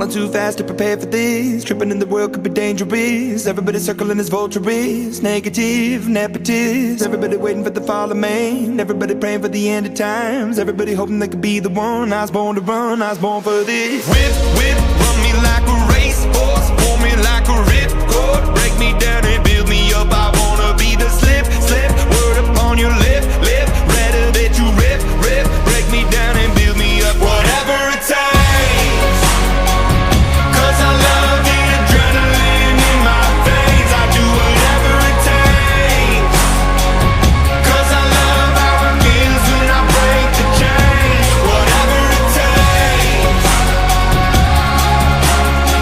Falling too fast to prepare for this. Tripping in the world could be dangerous. Everybody circling as vultures. Negative, nepotist. Everybody waiting for the fall of man. Everybody praying for the end of times. Everybody hoping they could be the one. I was born to run, I was born for this. Whip, whip, run me like a racehorse. Pull me like a ripcord. Break me down and build me up. I wanna be the slip, slip. Word upon your lip, lip. Rather that you rip, rip. Break me down and build me up. Whatever it takes. 'Cause I love the adrenaline in my veins. I do whatever it takes. 'Cause I love how it feels when I break the chains. Whatever it takes.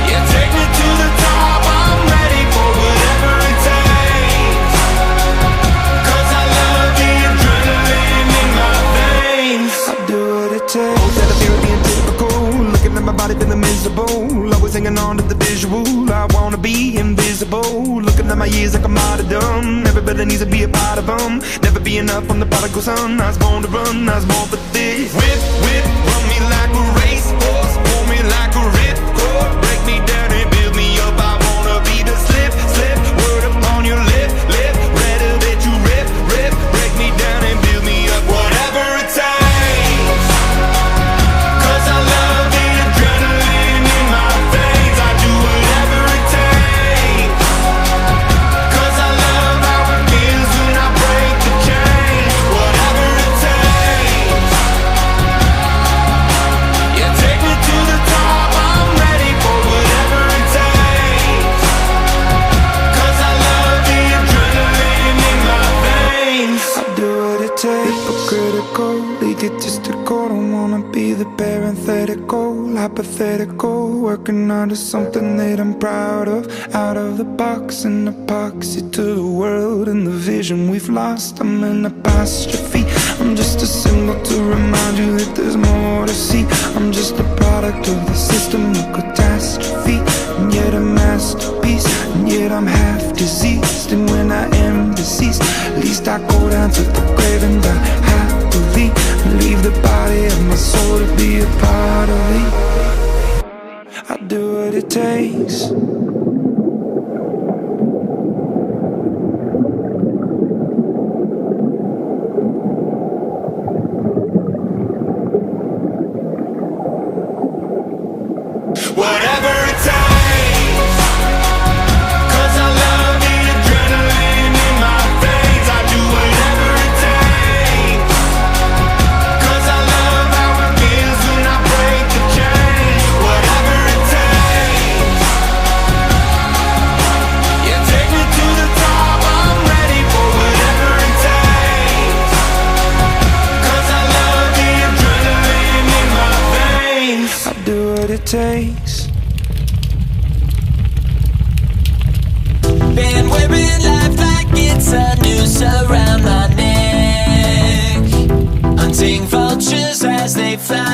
Yeah, take me to the top. I'm ready for whatever it takes. 'Cause I love the adrenaline in my veins. I do what it takes. That I feel being typical. Looking at my body feeling miserable. Always hanging on to the visual. I wanna be invisible. Looking at my years like a martyrdom. Everybody needs to be a part of them. Never be enough from the prodigal son. I was born to run, I was born for this. Whip, whip, run me like a racehorse. Pull me like a ripcord. Break me down and build me up. I wanna be the slip, slip. Word upon your lip, lip. Rather that you rip, rip. Break me down and build me up. Whatever it takes. 'Cause I love the adrenaline in my veins. I do whatever it takes. 'Cause I love how it feels when I break the chains. Whatever it takes. Yeah, take me to the top. I'm ready for whatever it takes. 'Cause I love the adrenaline in my veins. I do what it takes. Hypocritical, egotistical. Don't wanna be the parenthetical, hypothetical. Working on to something that I'm proud of. Out of the box, an epoxy to the world and the vision we've lost. I'm an apostrophe. I'm just a symbol to remind you that there's more to see. I'm just a product of the system of catastrophe. And yet a masterpiece. And yet I'm half diseased. And when I am deceased, at least I go down to the grave and die happily. And leave the body of my soul to be a part of it. I do what it takes. Whatever it takes. 'Cause I love the adrenaline in my veins. I do whatever it takes. 'Cause I love how it feels when I break the chains. Whatever it takes. Yeah, take me to the top. I'm ready for whatever it takes. 'Cause I love the adrenaline in my veins. I do what it takes. Been wearing life like it's a noose around my neck, hunting vultures as they fly